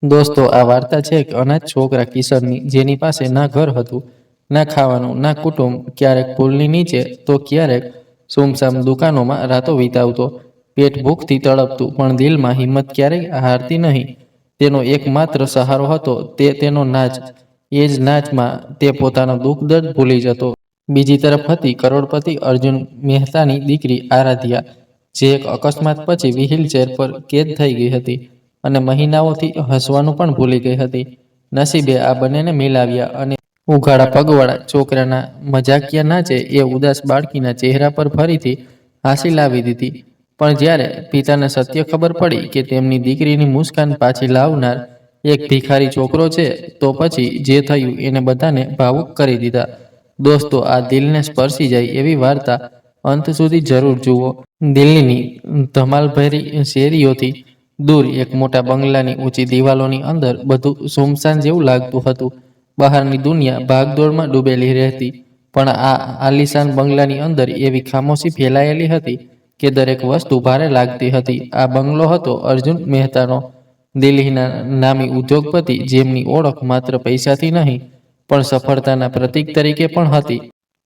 દોસ્તો, આ વાર્તા છે એક અનાથ છોકરા કિશોરની, જેની પાસે ના ઘર હતું, ના ખાવાનું, ના કુટુંબ. ક્યારેક પુલની નીચે તો ક્યારેક સુમસામ દુકાનોમાં રાતો વિતાવતો. પેટ ભૂખથી તડપતું, પણ દિલમાં હિંમત ક્યારેય હારતી નહીં. તેનો એકમાત્ર સહારો હતો તે તેનો નાચ. એ જ નાચમાં તે પોતાનો દુઃખ દર્દ ભૂલી જતો. બીજી તરફ હતી કરોડપતિ અર્જુન મહેતાની દીકરી આરાધ્યા, જે એક અકસ્માત પછી વ્હીલચેર પર કેદ થઈ ગઈ હતી અને મહિનાઓથી હસવાનું પણ ભૂલી ગઈ હતી. નસીબે આ બંનેને મિલાવ્યા અને ઉઘાડા પગવાળા છોકરાના મજાકિયા નાચે એ ઉદાસ બાળકીના ચહેરા પર ફરીથી હાંસી લાવી દીધી. પણ જ્યારે પિતાને સત્ય ખબર પડી કે તેમની દીકરીની મુસ્કાન પાછી લાવનાર એક ભિખારી છોકરો છે, તો પછી જે થયું એને બધાને ભાવુક કરી દીધા. દોસ્તો, આ દિલને સ્પર્શી જાય એવી વાર્તા અંત સુધી જરૂર જુઓ. દિલ્હીની ધમાલભરી શેરીઓથી દૂર એક મોટા બંગલાની ઊંચી દિવાલોની અંદર બધું સુમસાન જેવું લાગતું હતું. બહારની દુનિયા ભાગદોડમાં ડૂબેલી રહેતી, પણ આ આલીશાન બંગલાની અંદર એવી ખામોશી ફેલાયેલી હતી કે દરેક વસ્તુ ભારે લાગતી હતી. આ બંગલો હતો અર્જુન મહેતાનો, દિલ્હીના નામી ઉદ્યોગપતિ, જેમની ઓળખ માત્ર પૈસાથી નહીં પણ સફળતાના પ્રતીક તરીકે પણ હતી.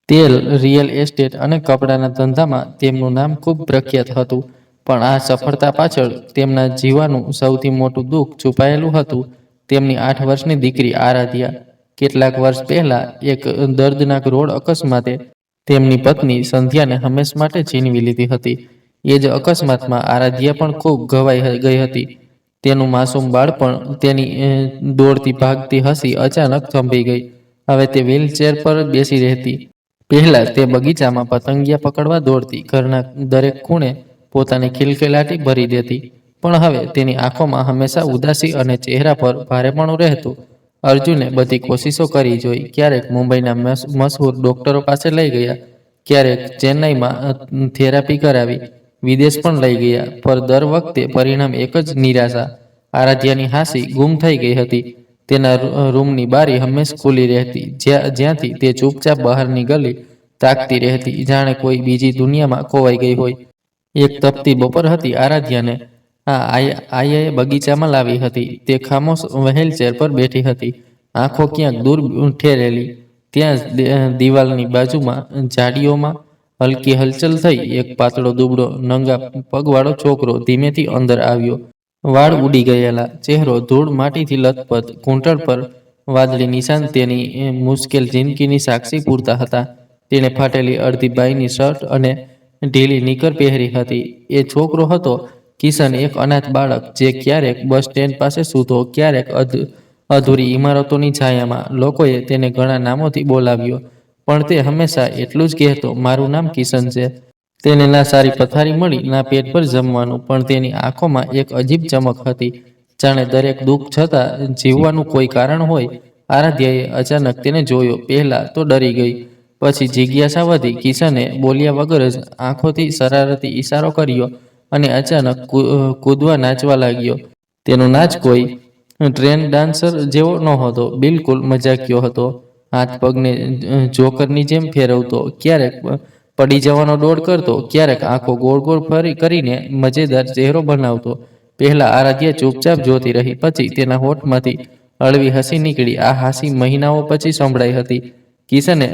તેલ, રિયલ એસ્ટેટ અને કપડાના ધંધામાં તેમનું નામ ખૂબ પ્રખ્યાત હતું. પણ આ સફળતા પાછળ તેમના જીવાનું સૌથી મોટું દુઃખ છુપાયેલું હતું. તેમની 8 વર્ષની દીકરી આરાધ્યા. કેટલાક વર્ષ પહેલા એક દર્દનાક રોડ અકસ્માતે તેમની પત્ની સંધ્યાને હંમેશ માટે છીનવી લીધી હતી. એ જ અકસ્માતમાં આરાધ્યા પણ ખૂબ ઘવાઈ ગઈ હતી. તેનું માસૂમ બાળપણ, તેની દોડતી ભાગતી હસી અચાનક થંભી ગઈ. હવે તે વ્હીલચેર પર બેસી રહેતી. પહેલા તે બગીચામાં પતંગિયા પકડવા દોડતી, ઘરના દરેક ખૂણે પોતાની ખિલખિલાટી ભરી દેતી. પણ હવે તેની આંખોમાં હંમેશા ઉદાસી અને ચહેરા પર ભારેપણું રહેતું. અર્જુને બધી કોશિશો કરી જોઈ. ક્યારેક મુંબઈના મશહૂર ડોક્ટરો પાસે લઈ ગયા, ક્યારેક ચેન્નઈમાં થેરાપી કરાવી, વિદેશ પણ લઈ ગયા, પર દર વખતે પરિણામ એક જ, નિરાશા. આરાધ્યાની હાંસી ગુમ થઈ ગઈ હતી. તેના રૂમની બારી હંમેશ ખુલ્લી રહેતી, જ્યાંથી તે ચૂપચાપ બહારની ગલી તાકતી રહેતી, જાણે કોઈ બીજી દુનિયામાં ખોવાઈ ગઈ હોય. એક તપતી બપોર હતી. આરાધ્યાને આયાએ બગીચામાં લાવી હતી. તે ખામોશ વ્હીલચેર પર બેઠી હતી, આંખો ક્યાંક દૂર ઠેરેલી. ત્યાં જ દિવાલની બાજુમાં ઝાડીઓમાં હલકી હલચલ થઈ. એક પાતળો દુબળો નંગા પગવાળો છોકરો ધીમેથી અંદર આવ્યો. વાળ ઉડી ગયેલા, ચહેરો ધૂળ માટીથી લથપથ, ઘૂંટણ પર વાદળી નિશાન તેની મુશ્કેલ જિંદગીની સાક્ષી પૂરતા હતા. તેણે ફાટેલી અડધી બાયની શર્ટ અને ઢીલી નીકર પહેરી હતી. એ છોકરો હતો કિશન, એક અનાથ બાળક, જે ક્યારેક બસ સ્ટેન્ડ પાસે સૂતો, ક્યારેક અધૂરી ઇમારતોની છાયામાં. લોકોએ તેને ઘણા નામોથી બોલાવ્યો, પણ તે હંમેશા એટલું જ કહેતો, મારું નામ કિશન છે. તેને ના સારી પથારી મળી, ના પેટ પર જમવાનું, પણ તેની આંખોમાં એક અજીબ ચમક હતી, જાણે દરેક દુઃખ છતાં જીવવાનું કોઈ કારણ હોય. આરાધ્યાએ અચાનક તેને જોયો. પહેલા તો ડરી ગઈ, પછી જિજ્ઞાસા વધી. કિશને બોલ્યા વગર જ આંખોથી શરારતી ઈશારો કર્યો અને અચાનક કૂદવા નાચવા લાગ્યો. તેનો નાચ કોઈ ટ્રેન ડાન્સર જેવો નહોતો, બિલકુલ મજાકિયો હતો. હાથ પગને જોકરની જેમ ફેરવતો, ક્યારેક પડી જવાનો દોડ કરતો, ક્યારેક આંખો ગોળ ગોળ કરીને મજેદાર ચહેરો બનાવતો. પહેલા આરાધ્યા ચૂપચાપ જોતી રહી, પછી તેના હોઠમાંથી હળવી હસી નીકળી. આ હાસી મહિનાઓ પછી સંભળાઈ હતી. કિશને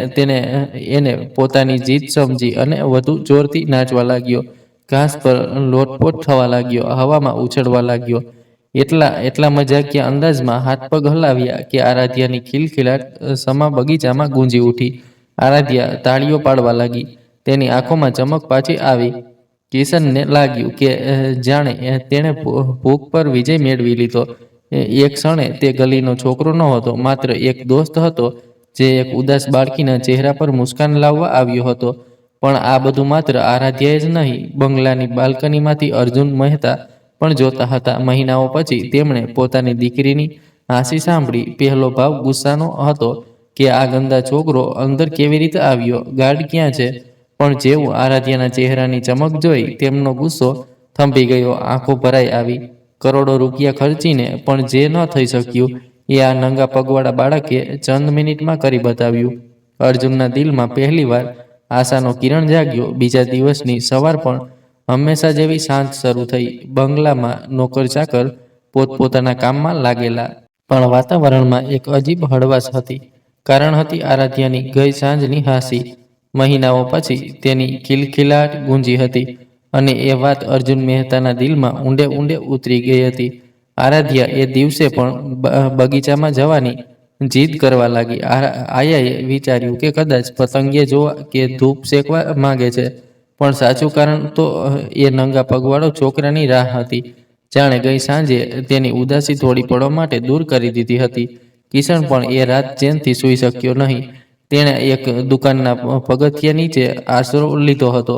એને પોતાની જીત સમજી અને વધુ જોરથી નાચવા લાગ્યો. ઘાસ પર લોટપોટ થવા લાગ્યો, હવામાં ઉછળવા લાગ્યો. એટલા મજાકિયા અંદાજમાં હાથ પગ હલાવ્યા કે આરાધ્યાની ખિલખિલાટ સમા બગીચામાં ગુંજી ઉઠી. આરાધ્યા તાળીઓ પાડવા લાગી. તેની આંખોમાં ચમક પાછી આવી. કિશનને લાગ્યું કે જાણે તેણે ભૂખ પર વિજય મેળવી લીધો. એક ક્ષણે તે ગલીનો છોકરો નહોતો, માત્ર એક દોસ્ત હતો, જે એક ઉદાસ બાળકીના ચહેરા પર મુસ્કાન લાવવા આવ્યો હતો. પણ આ બધું માત્ર આરાધ્યાએ જ નહીં, બંગલાની બાલ્કનીમાંથી અર્જુન મહેતા પણ જોતા હતા. મહિનાઓ પછી તેમણે પોતાની દીકરીની હાંસી સાંભળી. પહેલો ભાવ ગુસ્સાનો હતો કે આ ગંદા છોકરો અંદર કેવી રીતે આવ્યો, ગાર્ડ ક્યાં છે? પણ જેવું આરાધ્યાના ચહેરાની ચમક જોઈ, તેમનો ગુસ્સો થંભી ગયો, આંખો ભરાઈ આવી. કરોડો રૂપિયા ખર્ચીને પણ જે ન થઈ શક્યું, એ આ નંગા પગવાળા બાળકે ચંદ મિનિટમાં કરી બતાવ્યું. અર્જુનના દિલમાં પહેલીવાર આશાનો કિરણ જાગ્યો. બીજા દિવસની સવાર પણ હંમેશા જેવી શાંત શરૂ થઈ. બંગલામાં નોકર ચાકર પોતપોતાના કામમાં લાગેલા. પણ વાતાવરણમાં એક અજીબ હળવાશ હતી. કારણ હતી આરાધ્યાની ગઈ સાંજની હાંસી. મહિનાઓ પછી તેની ખિલખિલાટ ગૂંજી હતી અને એ વાત અર્જુન મહેતાના દિલમાં ઊંડે ઊંડે ઉતરી ગઈ હતી. આરાધ્યા એ દિવસે પણ બગીચામાં જવાની જીદ કરવા લાગી. આયાએ વિચાર્યું કે કદાચ પતંગિયા જોવા કે ધૂપ શેકવા માંગે છે, પણ સાચું કારણ તો એ નંગા પગવાળો છોકરાની રાહ હતી. જાણે ગઈ સાંજે તેની ઉદાસી થોડી પળો માટે દૂર કરી દીધી હતી. કિશન પણ એ રાત ચેનથી સૂઈ શક્યો નહીં. તેણે એક દુકાનના પગથિયા નીચે આશરો લીધો હતો.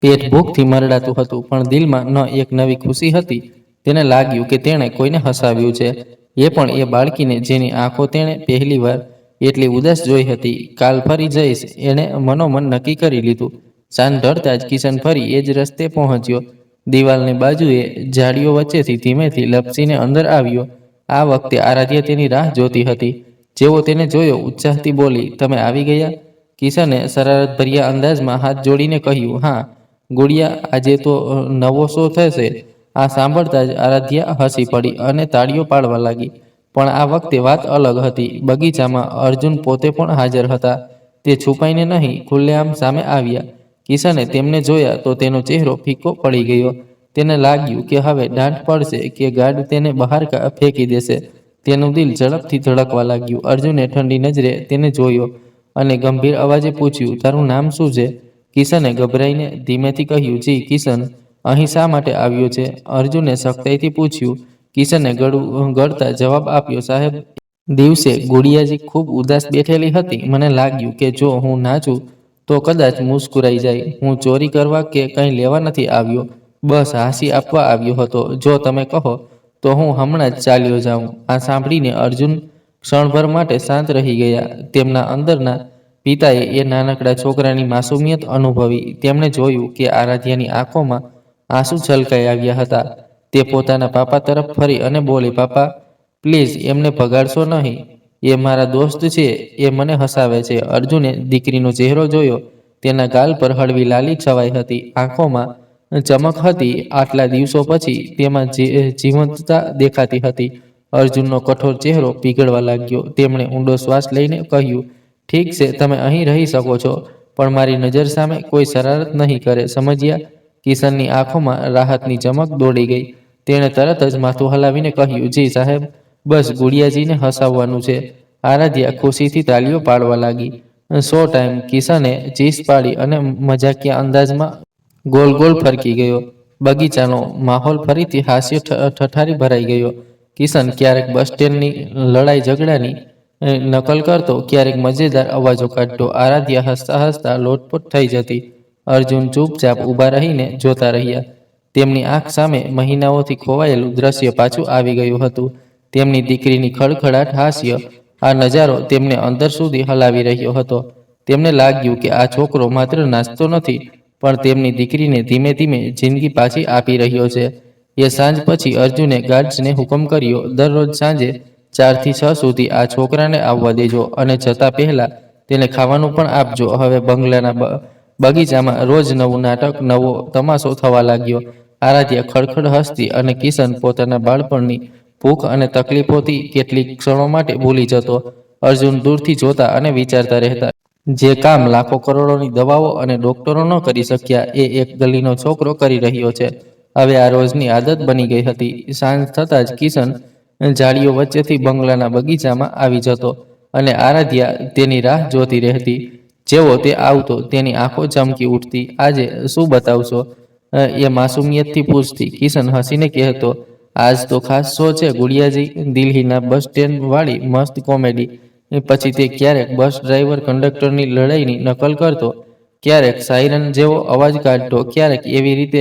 પેટ ભૂખથી મરડાતું હતું, પણ દિલમાં ન એક નવી ખુશી હતી. તેને લાગ્યું કે તેણે કોઈને હસાવ્યું છે, એ પણ એ બાળકીને જેની આંખો તેણે પહેલીવાર એટલી ઉદાસ જોઈ હતી. કાલ ફરી જઈશ, એણે મનોમન નક્કી કરી લીધું. સાંજ ઢળતા જ કિશન ફરી એ જ રસ્તે પહોંચ્યો. દિવાલની બાજુએ ઝાડીઓ વચ્ચેથી ધીમેથી લપસીને અંદર આવ્યો. આ વખતે આરાધ્યા તેની રાહ જોતી હતી. જેવો તેને જોયો, ઉત્સાહથી બોલી, "તમે આવી ગયા?" કિશને શરારતભર્યા અંદાજમાં હાથ જોડીને કહ્યું, "હા ગુડિયા, આજે તો નવો શો થશે." આ સાંભળતા જ આરાધ્યા હસી પડી અને તાળીઓ પાડવા લાગી. પણ આ વખતે વાત અલગ હતી. બગીચામાં અર્જુન પોતે પણ હાજર હતા. તે છુપાઈને નહીં, ખુલ્લેઆમ સામે આવ્યા. કિશને તેમને જોયા તો તેનો ચહેરો ફીકો પડી ગયો. તેને લાગ્યું કે હવે દાંટ પડશે કે ગાર્ડ તેને બહાર ફેંકી દેશે. તેનું દિલ ઝડપથી ધડકવા લાગ્યું. અર્જુને ઠંડી નજરે તેને જોયો અને ગંભીર અવાજે પૂછ્યું, "તારું નામ શું છે?" કિશને ગભરાઈને ધીમેથી કહ્યું, "જી કિશન." "અહીં શા માટે આવ્યો છે?" અર્જુને સખ્તાઈથી પૂછ્યું. કિશને ગળું ગળતા જવાબ આપ્યો, "સાહેબ, દિવસે ગુડિયાજી ખૂબ ઉદાસ બેઠેલી હતી. મને લાગ્યું કે જો હું નાચું તો કદાચ મુસ્કુરાઈ જાય. હું ચોરી કરવા કે કંઈ લેવા નથી આવ્યો, બસ હાંસી આપવા આવ્યો હતો. જો તમે કહો તો હું હમણાં જ ચાલ્યો જાઉં." આ સાંભળીને અર્જુન ક્ષણભર માટે શાંત રહી ગયા. તેમના અંદરના પિતાએ એ નાનકડા છોકરાની માસુમિયત અનુભવી. તેમણે જોયું કે આરાધ્યાની આંખોમાં આંસુ છલકાઈ આવ્યા હતા. તે પોતાના પાપા તરફ ફરી અને બોલી, "પાપા, પ્લીઝ એમને ભગાડશો નહીં. એ મારા દોસ્ત છે, એ મને હસાવે છે." અર્જુને દીકરીનો ચહેરો જોયો. તેના ગાલ પર હળવી લાલી છવાઈ હતી, આંખોમાં ચમક હતી. આટલા દિવસો પછી તેમાં જીવંતતા દેખાતી હતી. અર્જુનનો કઠોર ચહેરો પીગળવા લાગ્યો. તેમણે ઊંડો શ્વાસ લઈને કહ્યું, "ઠીક છે, તમે અહીં રહી શકો છો, પણ મારી નજર સામે કોઈ શરારત નહીં કરે, સમજ્યા?" કિશનની આંખોમાં રાહતની ચમક દોડી ગઈ. તેણે તરત જ માથું હલાવીને કહ્યું, "જી સાહેબ, બસ ગુડિયાજીને હસાવવાનું છે." આરાધ્યા ખુશીથી તાલીઓ પાડવા લાગી. "Show time." કિશને ચીસ પાડી અને મજાકિયા અંદાજમાં ગોલ ગોલ ફરકી ગયો. બગીચાનો માહોલ ફરીથી હાસ્ય ઠઠારી ભરાઈ ગયો. કિશન ક્યારેક બસ સ્ટેન્ડની લડાઈ ઝઘડાની નકલ કરતો, ક્યારેક મજેદાર અવાજો કાઢતો. આરાધ્યા હસતા હસતા લોટપોટ થઈ જતી. અર્જુન ચૂપચાપ ઊભા રહીને જોતા રહ્યા. તેમની આંખ સામે મહિનાઓથી ખોવાયેલું દ્રશ્ય પાછું આવી ગયું હતું. તેમની દીકરીની ખડખડાટ હાસ્ય. આ નજારો તેમને અંદર સુધી હલાવી રહ્યો હતો. તેમને લાગ્યું કે આ છોકરો માત્ર નાચતો નથી, પણ તેમની દીકરીને ધીમે ધીમે જિંદગી પાછી આપી રહ્યો છે. એ સાંજ પછી અર્જુને ગાર્ડ્સને હુકમ કર્યો, "દરરોજ સાંજે 4 થી 6 સુધી આ છોકરાને આવવા દેજો અને જતા પહેલા તેને ખાવાનું પણ આપજો." હવે બંગલાના બગીચામાં રોજ નવું નાટક, નવો તમાશો થવા લાગ્યો. આરાધ્યા ખડખડ હસતી અને કિશન પોતાના બાળપણની ભૂખ અને તકલીફોથી કેટલીક ક્ષણો માટે ભૂલી જતો. અર્જુન દૂરથી જોતા અને વિચારતા રહેતા. જે કામ લાખો કરોડોની દવાઓ અને ડોક્ટરો ન કરી શક્યા, એ એક ગલીનો છોકરો કરી રહ્યો છે. હવે આ રોજની આદત બની ગઈ હતી. સાંજ થતાં જ કિશન ઝાડીઓ વચ્ચેથી બંગલાના બગીચામાં આવી જતો અને આરાધ્યા તેની રાહ જોતી રહેતી. જેવો તે આવતો, તેની આંખો ચમકી ઉઠતી. "આજે શું બતાવશો?" એ માસુમિયતથી પૂછતી. કિશન હસીને કહેતો, "આજ તો ખાસ શો છે ગુડિયાજી. દિલ્હીના બસ સ્ટેન્ડ વાળી મસ્ત કોમેડી." પછી તે ક્યારેક બસ ડ્રાઈવર કંડક્ટરની લડાઈની નકલ કરતો, ક્યારેક સાયરન જેવો અવાજ કાઢતો, ક્યારેક એવી રીતે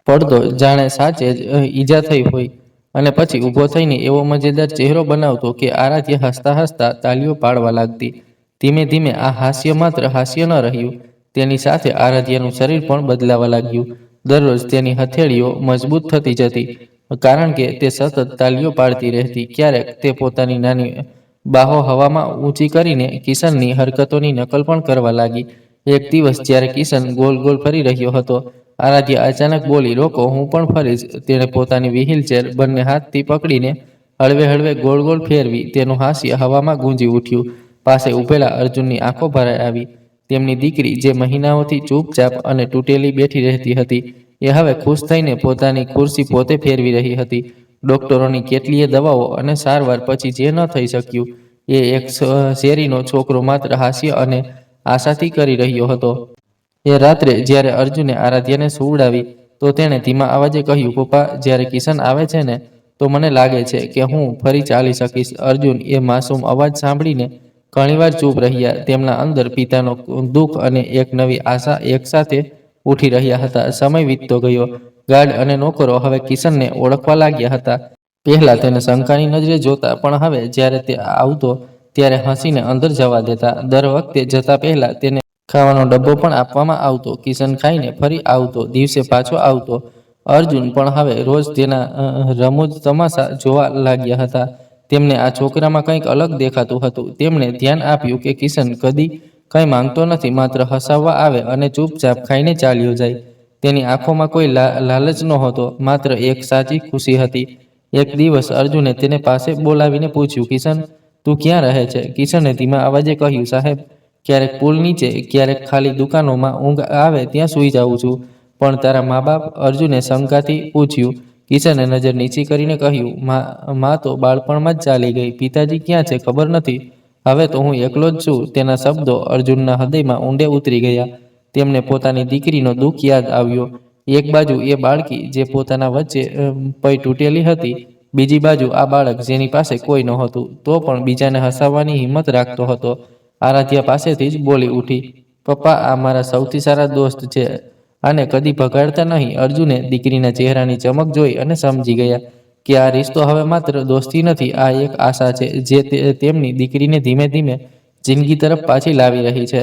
પડતો જાણે સાચે જ ઈજા થઈ હોય, અને પછી ઊભો થઈને એવો મજેદાર ચહેરો બનાવતો કે આરાધ્યા હસતા હસતા તાલીઓ પાડવા લાગતી. ધીમે ધીમે આ હાસ્ય માત્ર હાસ્ય ન રહ્યું. તેની સાથે આરાધ્યાનું શરીર પણ બદલાવા લાગ્યું. દરરોજ તેની હથેળીઓ મજબૂત થતી જતી, કારણ કે તે સતત તાલીઓ પાડતી રહેતી. ક્યારેક તે પોતાની નાની બાહો હવામાં ઊંચી કરીને કિશનની હરકતોની નકલ પણ કરવા લાગી. એક દિવસ જ્યારે કિશન ગોલ ગોલ ફરી રહ્યો હતો આરાધ્યા અચાનક બોલી, રોકો, હું પણ ફરીશ. તેણે પોતાની વ્હીલચેર બંને હાથથી પકડીને હળવે હળવે ગોળ ગોળ ફેરવી. તેનું હાસ્ય હવામાં ગુંજી ઉઠ્યું. પાસે ઊભેલા અર્જુનની આંખો ભરાઈ આવી. તેમની દીકરી, જે મહિનાઓથી ચૂપચાપ અને તૂટેલી બેઠી રહેતી હતી, એ હવે ખુશ થઈને પોતાની ખુરશી પોતે ફેરવી રહી હતી. ડોક્ટરોની કેટલીય દવાઓ અને સારવાર પછી જે ન થઈ શક્યું, એ એક શેરીનો છોકરો માત્ર હાસ્ય અને આશાથી કરી રહ્યો હતો. એ રાત્રે જ્યારે અર્જુને આરાધ્યાને સુવડાવી, તો તેણે ધીમા અવાજે કહ્યું, પપ્પા, જ્યારે કિશન આવે છે ને, તો મને લાગે છે કે હું ફરી ચાલી શકીશ. અર્જુન એ માસૂમ અવાજ સાંભળીને ઘણીવાર ચૂપ રહ્યા. તેમના અંદર પિતાનો દુઃખ અને એક નવી આશા એકસાથે ઉઠી રહ્યા હતા. સમય વીતતો ગયો. ગાર્ડ અને નોકરો હવે કિશનને ઓળખવા લાગ્યા હતા. પહેલા તેને શંકાની નજરે જોતા, પણ હવે જ્યારે તે આવતો ત્યારે હસીને અંદર જવા દેતા. દર વખતે જતા પહેલા તેને ખાવાનો ડબ્બો પણ આપવામાં આવતો. કિશન ખાઈને ફરી આવતો, દિવસે પાછો આવતો. અર્જુન પણ હવે રોજ તેના રમૂજ તમાશા જોવા લાગ્યા હતા. તેમને આ છોકરામાં કંઈક અલગ દેખાતું હતું. તેમણે ધ્યાન આપ્યું કે કિશન કદી કંઈ માંગતો નથી, માત્ર હસાવવા આવે અને ચૂપચાપ ખાઈને ચાલ્યો જાય. તેની આંખોમાં કોઈ લાલચ નહોતો, માત્ર એક સાચી ખુશી હતી. એક દિવસ અર્જુને તેને પાસે બોલાવીને પૂછ્યું, કિશન, તું ક્યાં રહે છે? કિશને ધીમા અવાજે કહ્યું, સાહેબ, ક્યારેક પુલ નીચે, ક્યારેક ખાલી દુકાનોમાં ઊંઘ આવે ત્યાં સૂઈ જાઉં છું. પણ તારા મા બાપ? અર્જુને શંકાથી પૂછ્યું. કિશને નજર નીચી કરીને કહ્યું, મા તો બાળપણમાં જ ચાલી ગઈ. પિતાજી ક્યાં છે ખબર નથી. હવે તો હું એકલો જ છું. તેના શબ્દો અર્જુનના હૃદયમાં ઊંડે ઉતરી ગયા. તેમને પોતાની દીકરીનો દુઃખ યાદ આવ્યો. એક બાજુ એ બાળકી જે પોતાના વચ્ચે પૈ તૂટેલી હતી, બીજી બાજુ આ બાળક જેની પાસે કોઈ નહોતું, તો પણ બીજાને હસાવવાની હિંમત રાખતો હતો. આરાધ્યા પાસેથી જ બોલી ઉઠી, પપ્પા, આ મારા સૌથી સારા દોસ્ત છે. આને કદી ભગાડતા નહીં. અર્જુને દીકરીના ચહેરાની ચમક જોઈ અને સમજી ગયા કે આ રિશ્તો હવે માત્ર દોસ્તી નથી, આ એક આશા છે જે તેમની દીકરીને ધીમે ધીમે જિંદગી તરફ પાછી લાવી રહી છે.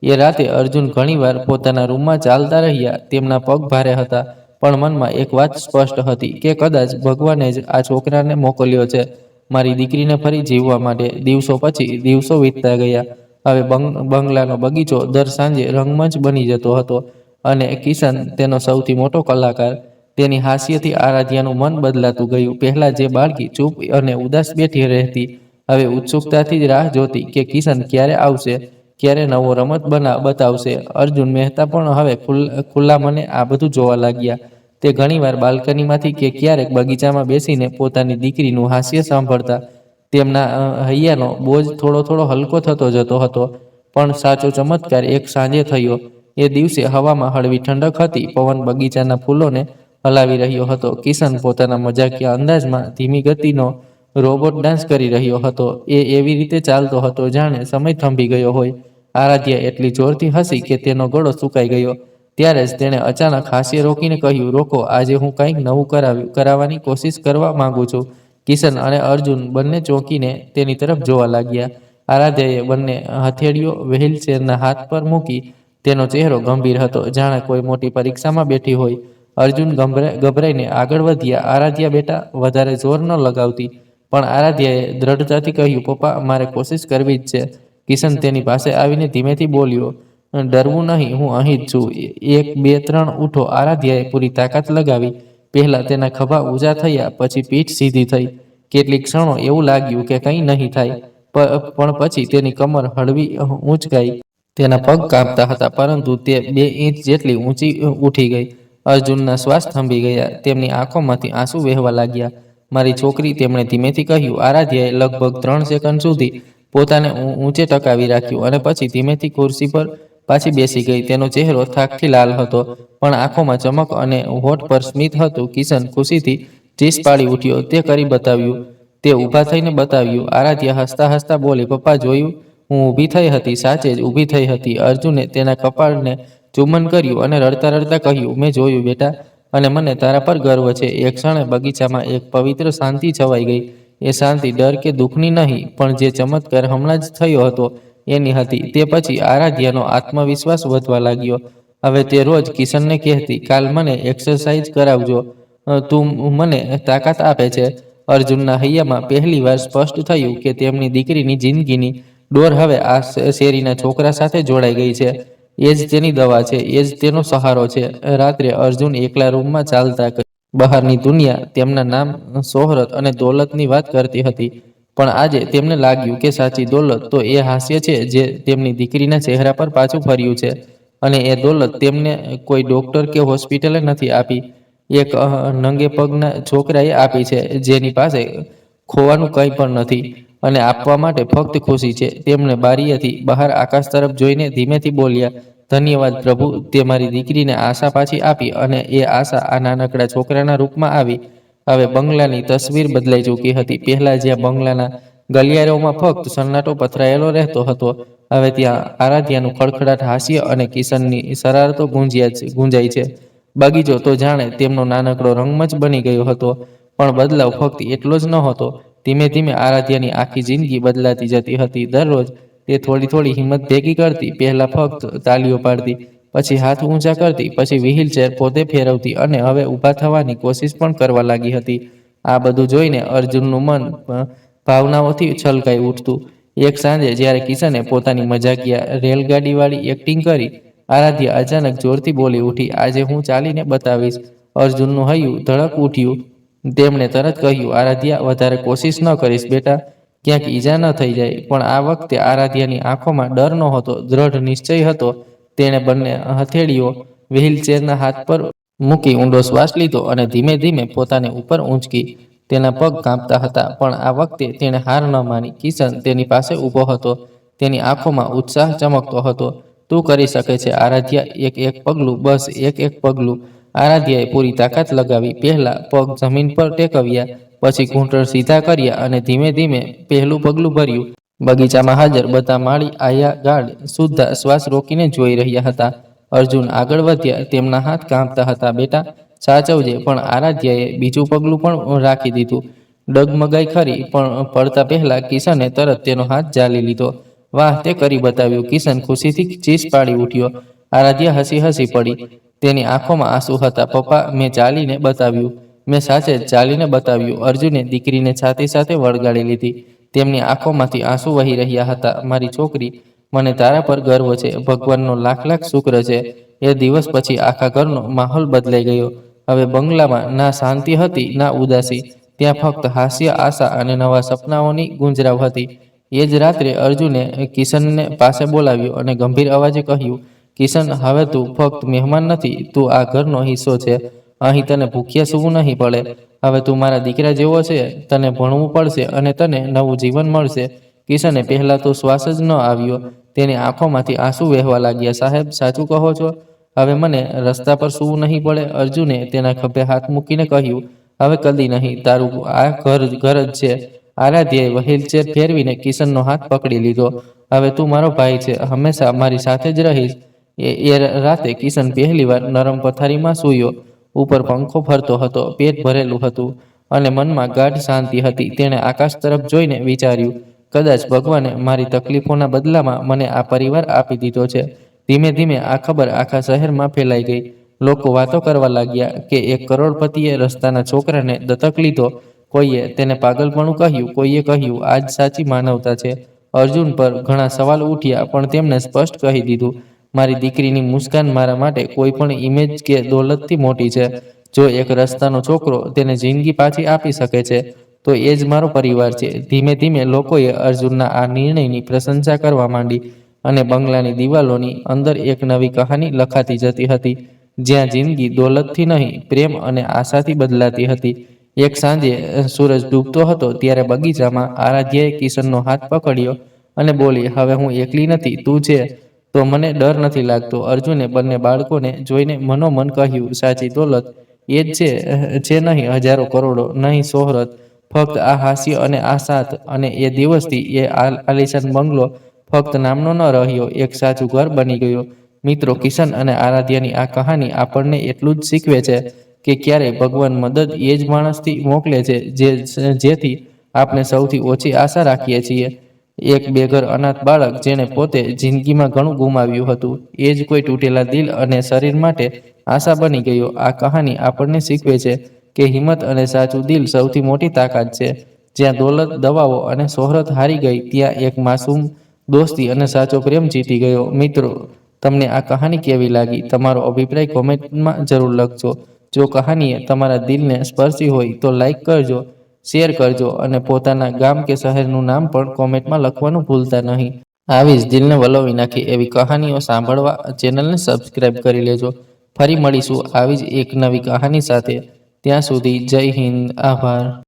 એ રાતે અર્જુન ઘણીવાર પોતાના રૂમમાં ચાલતા રહ્યા. તેમના પગ ભારે હતા, પણ મનમાં એક વાત સ્પષ્ટ હતી કે કદાચ ભગવાને જ આ છોકરાને મોકલ્યો છે મારી દીકરીને ફરી જીવવા માટે. દિવસો પછી દિવસો વીતતા ગયા. હવે બંગલાનો બગીચો દર સાંજે રંગમંચ બની જતો હતો, અને કિશન તેનો સૌથી મોટો કલાકાર. તેની હાસ્યથી આરાધ્યાનું મન બદલાતું ગયું. પહેલા જે બાળકી ચૂપ અને ઉદાસ બેઠી રહેતી, હવે ઉત્સુકતાથી જ રાહ જોતી કે કિશન ક્યારે આવશે, ક્યારે નવો રમત બતાવશે. અર્જુન મહેતા પણ હવે ખુલ્લા મને આ બધું જોવા લાગ્યા. તે ઘણીવાર બાલ્કનીમાંથી કે ક્યારેક બગીચામાં બેસીને પોતાની દીકરીનું હાસ્ય સાંભળતા. તેમના હૈયાનો બોજ થોડો થોડો હલકો થતો જતો હતો. પણ સાચો ચમત્કાર એક સાંજે થયો. એ દિવસે હવામાં હળવી ઠંડક હતી. પવન બગીચાના ફૂલોને હલાવી રહ્યો હતો. કિશન પોતાના મજાકિયા અંદાજમાં ધીમી ગતિનો રોબોટ ડાન્સ કરી રહ્યો હતો. એ એવી રીતે ચાલતો હતો જાણે સમય થંભી ગયો હોય. આરાધ્યા એટલી જોરથી હસી કે તેનો ગળો સુકાઈ ગયો. ત્યારે જ તેણે અચાનક હાસ્ય રોકીને કહ્યું, રોકો, આજે હું કંઈક નવું કરાવવાની કોશિશ કરવા માંગુ છું. કિશન અને અર્જુન બંને ચોંકીને તેની તરફ જોવા લાગ્યા. આરાધ્યાએ બંને હથેળીઓ વ્હીલચેરના હાથ પર મૂકી. તેનો ચહેરો ગંભીર હતો, જાણે કોઈ મોટી પરીક્ષામાં બેઠી હોય. અર્જુન ગભરાઈને આગળ વધ્યા. આરાધ્યા, બેટા, વધારે જોર ન લગાવતી. પણ આરાધ્યાએ દ્રઢતાથી કહ્યું, પપ્પા, મારે કોશિશ કરવી જ છે. કિશન તેની પાસે આવીને ધીમેથી બોલ્યો, ડરવું નહીં, હું અહીં જ છું. 1 2 3 ઉઠો. આરાધ્યાએ પૂરી તાકાત લગાવી. પહેલા તેના ખભા ઊંચા થયા, પછી પીઠ સીધી થઈ. કેટલીક ક્ષણો એવું લાગ્યું કે કંઈ નહીં થાય, પણ પછી તેની કમર હળવી ઊંચકાઈ. તેના પગ કાંપતા હતા, પરંતુ તે 2 ઇંચ જેટલી ઊંચી ઉઠી ગઈ. અર્જુનના શ્વાસ થંભી ગયા. તેમની આંખોમાંથી આંસુ વહેવા લાગ્યા. મારી છોકરી, તેમણે ધીમેથી કહ્યું. આરાધ્યાએ લગભગ 3 સેકન્ડ સુધી પોતાને ઊંચે ટકાવી રાખ્યું અને પછી ધીમેથી ખુરશી પર પાછી બેસી ગઈ. તેનો ચહેરો થાકથી લાલ હતો, પણ આંખોમાં ચમક અને હોઠ પર સ્મિત હતું. કિશન ખુશીથી ચીસ પાડી ઉઠ્યો. તે કરી બતાવ્યું. તે ઊભા થઈને બતાવ્યું. આરાધ્યા હસતા હસતા બોલી, પપ્પા, જોયું? હું ઊભી થઈ હતી, સાચે જ ઊભી થઈ હતી. અર્જુને તેના કપાળને ચુંબન કર્યું અને રડતા રડતા કહ્યું, મેં જોયું, બેટા, અને મને તારા પર ગર્વ છે. એક ક્ષણે બગીચામાં એક પવિત્ર શાંતિ છવાઈ ગઈ. એ શાંતિ ડર કે દુઃખની નહીં, પણ જે ચમત્કાર હમણાં જ થયો હતો એની હતી. તે પછી આરાધ્યાનો આત્મવિશ્વાસ વધવા લાગ્યો. હવે તે રોજ કિશનને કહેતી, કાલ મને એક્સરસાઇઝ કરાવજો, તું મને તાકાત આપે છે. અર્જુનના હૈયામાં પહેલીવાર સ્પષ્ટ થયું કે તેમની દીકરીની જિંદગીની ડોર હવે આ શેરીના છોકરા સાથે જોડાઈ ગઈ છે. એ જ તેની દવા છે, એ જ તેનો સહારો છે. રાત્રે અર્જુન એકલા રૂમમાં ચાલતા ગયા. બહારની દુનિયા તેમના નામ, શોહરત અને દોલતની વાત કરતી હતી. પણ આજે તેમને લાગ્યું કે સાચી દોલત તો એ હાસ્ય છે જે તેમની દીકરીના ચહેરા પર પાછું ફર્યું છે. અને એ દોલત તેમને કોઈ ડોક્ટર કે હોસ્પિટલે નથી આપી. એક નંગે પગના છોકરાએ આપી છે, જેની પાસે ખોવાનું કંઈ પણ નથી અને આપવા માટે ફક્ત ખુશી છે. તેમને બારીએથી બહાર આકાશ તરફ જોઈને ધીમેથી બોલ્યા, ધન્યવાદ પ્રભુ, તે મારી દીકરીને આશા પાછી આપી અને એ આશા આ નાનકડા છોકરાના રૂપમાં આવી. હવે બંગલાની તસવીર બદલાઈ ચૂકી હતી. પહેલા જ્યાં બંગલાના ગલિયારોમાં ફક્ત સન્નાટો પથરાયેલો રહેતો હતો, હવે ત્યાં આરાધ્યાનું ખડખડાટ હાસ્ય અને કિશનની શરારતો ગુંજાય છે. બગીચો તો જાણે તેમનો નાનકડો રંગમંચ બની ગયો હતો. પણ બદલાવ ફક્ત એટલો જ નહોતો. ધીમે ધીમે આરાધ્યાની આખી જિંદગી બદલાતી જતી હતી. દરરોજ તે થોડી થોડી હિંમત ભેગી કરતી. પહેલા ફક્ત તાલીઓ પાડતી, પછી હાથ ઊંચા કરતી, પછી વ્હીલચેર પોતે ફેરવતી અને હવે ઊભા થવાની કોશિશ પણ કરવા લાગી હતી. આ બધું જોઈને અર્જુનનું મન ભાવનાઓથી છલકાઈ ઉઠતું. એક સાંજે જ્યારે કિશને પોતાની મજાકિયા રેલગાડીવાળી એક્ટિંગ કરી, આરાધ્યા અચાનક જોરથી બોલી ઉઠી, આજે હું ચાલીને બતાવીશ. અર્જુનનું હૈયું ધડક ઉઠ્યું. તેમણે તરત કહ્યું, આરાધ્યા, વધારે કોશિશ ન કરીશ બેટા, ક્યાંક ઈજા ન થઈ જાય. પણ આ વખતે આરાધ્યાની આંખોમાં ડર નહોતો, દ્રઢ નિશ્ચય હતો. તેણે બંને હથેળીઓ વ્હીલચેરના હાથ પર મૂકી ઊંડો શ્વાસ લીધો અને ધીમે ધીમે પોતાને ઉપર ઊંચકી. તેના પગ કાંપતા હતા, પણ આ વખતે તેણે હાર ન માની. કિશન તેની પાસે ઊભો હતો. તેની આંખોમાં ઉત્સાહ ચમકતો હતો. તું કરી શકે છે આરાધ્યા, એક એક પગલું, બસ એક એક પગલું. આરાધ્યાએ પૂરી તાકાત લગાવી. પહેલા પગ જમીન પર ટેકવ્યા, પછી ઘૂંટણ સીધા કર્યા અને ધીમે ધીમે પહેલું પગલું ભર્યું. બગીચામાં હાજર બધા માળી આયા ગાર્ડ સુદ્ધા શ્વાસ રોકીને જોઈ રહ્યા હતા. અર્જુન આગળ વધ્યા. તેમના હાથ કાંપતા હતા. બેટા, સાચવજે. પણ આરાધ્યાએ બીજું પગલું પણ રાખી દીધું. ડગમગાઈ ખરી, પણ પડતા પહેલા કિશને તરત તેનો હાથ ઝાલી લીધો. વાહ, તે કરી બતાવ્યું. કિશન ખુશીથી ચીસ પાડી ઉઠ્યો. આરાધ્યા હસી પડી. તેની આંખોમાં આંસુ હતા. પપ્પા, મેં ચાલીને બતાવ્યું, મેં સાચે જ ચાલીને બતાવ્યું. અર્જુને દીકરીને છાતી સાથે વળગાડી લીધી. તેમની આંખોમાંથી આંસુ વહી રહ્યા હતા. મારી છોકરી, મને તારા પર ગર્વ છે. ભગવાનનો લાખ લાખ શુક્ર છે. એ દિવસ પછી આખા ઘરનો માહોલ બદલાઈ ગયો. હવે બંગલામાં ના શાંતિ હતી, ના ઉદાસી. ત્યાં ફક્ત હાસ્ય, આશા અને નવા સપનાઓની ગુંજરાવ હતી. એ જ રાત્રે અર્જુને કિશનને પાસે બોલાવ્યો અને ગંભીર અવાજે કહ્યું, કિશન, હવે તું ફક્ત મહેમાન નથી, તું આ ઘરનો હિસ્સો છે. અહીં તને ભૂખ્યા સૂવું નહીં પડે. હવે તું મારા દીકરા જેવો છે. તને ભણવું પડશે અને તને નવું જીવન મળશે. કિશને પહેલા તો શ્વાસ જ ન આવ્યો. તેની આંખોમાંથી આંસુ વહેવા લાગ્યા. સાહેબ, સાચું કહો છો? હવે મને રસ્તા પર સૂવું નહીં પડે? અર્જુને તેના ખભે હાથ મૂકીને કહ્યું, હવે કદી નહીં. તારું આ ઘર જ છે. આરાધ્યાએ વ્હીલચેર ફેરવીને કિશનનો હાથ પકડી લીધો. હવે તું મારો ભાઈ છે, હંમેશા મારી સાથે જ રહીશ. એ રાતે કિશન પહેલીવાર નરમ પથારીમાં સૂયો. ઉપર પંખો ફરતો હતો, પેટ ભરેલું હતું અને મનમાં ગાઢ શાંતિ હતી. તેણે આકાશ તરફ જોઈને વિચાર્યું, કદાચ ભગવાને મારી તકલીફોના બદલામાં મને આ પરિવાર આપી દીધો છે. ધીમે ધીમે આ ખબર આખા શહેરમાં ફેલાઈ ગઈ. લોકો વાતો કરવા લાગ્યા કે એક કરોડપતિએ રસ્તાના છોકરાને દત્તક લીધો. કોઈએ તેને પાગલપણું કહ્યું, કોઈએ કહ્યું આ જ સાચી માનવતા છે. અર્જુન પર ઘણા સવાલ ઉઠ્યા, પણ તેમણે સ્પષ્ટ કહી દીધું, મારી દીકરીની મુસ્કાન મારા માટે કોઈ પણ ઇમેજ કે દોલતથી મોટી છે. જો એક રસ્તાનો છોકરો તેને જિંદગી પાછી આપી શકે છે, તો એ જ મારો પરિવાર છે. ધીમે ધીમે લોકોએ અર્જુનના આ નિર્ણયની પ્રશંસા કરવા માંડી અને બંગલાની દિવાલોની અંદર એક નવી કહાની લખાતી જતી હતી, જ્યાં જિંદગી દોલતથી નહીં, પ્રેમ અને આશાથી બદલાતી હતી. એક સાંજે સૂરજ ડૂબતો હતો ત્યારે બગીચામાં આરાધ્યાએ કિશનનો હાથ પકડ્યો અને બોલી, હવે હું એકલી નથી, તું છે તો મને ડર નથી લાગતો. અર્જુને બંને બાળકોને જોઈને મનોમન કહ્યું, સાચી દોલત એ જ છે નહીં હજારો કરોડો, નહીં શોહરત, ફક્ત આ હાસ્ય અને આ સાથ. અને એ દિવસથી એ આલિશાન બંગલો ફક્ત નામનો ન રહ્યો, એક સાચું ઘર બની ગયો. મિત્રો, કિશન અને આરાધ્યાની આ કહાની આપણને એટલું જ શીખવે છે કે ક્યારેય ભગવાન મદદ એ જ માણસથી મોકલે છે જેથી આપણે સૌથી ઓછી આશા રાખીએ છીએ. એક બેઘર અનાથ બાળક જેણે પોતે જિંદગીમાં ઘણું ગુમાવ્યું હતું, એ જ કોઈ તૂટેલા દિલ અને શરીર માટે આશા બની ગયો. આ કહાની આપણને શીખવે છે કે હિંમત અને સાચું દિલ સૌથી મોટી તાકાત છે. જ્યાં દોલત, દવાઓ અને શોહરત હારી ગઈ, ત્યાં એક માસૂમ દોસ્તી અને સાચો પ્રેમ જીતી ગયો. મિત્રો, તમને આ કહાની કેવી લાગી? તમારો અભિપ્રાય કોમેન્ટમાં જરૂર લખજો. જો કહાનીએ તમારા દિલને સ્પર્શી હોય તો લાઈક કરજો, શેર કરજો અને પોતાના ગામ કે શહેરનું નામ પણ કોમેન્ટમાં લખવાનું ભૂલતા નહીં. આવી જ દિલને વલોવી નાખે એવી કહાનીઓ સાંભળવા ચેનલને સબસ્ક્રાઇબ કરી લેજો. ફરી મળીશું આવી જ એક નવી કહાની સાથે. ત્યાં સુધી જય હિન્દ. આભાર.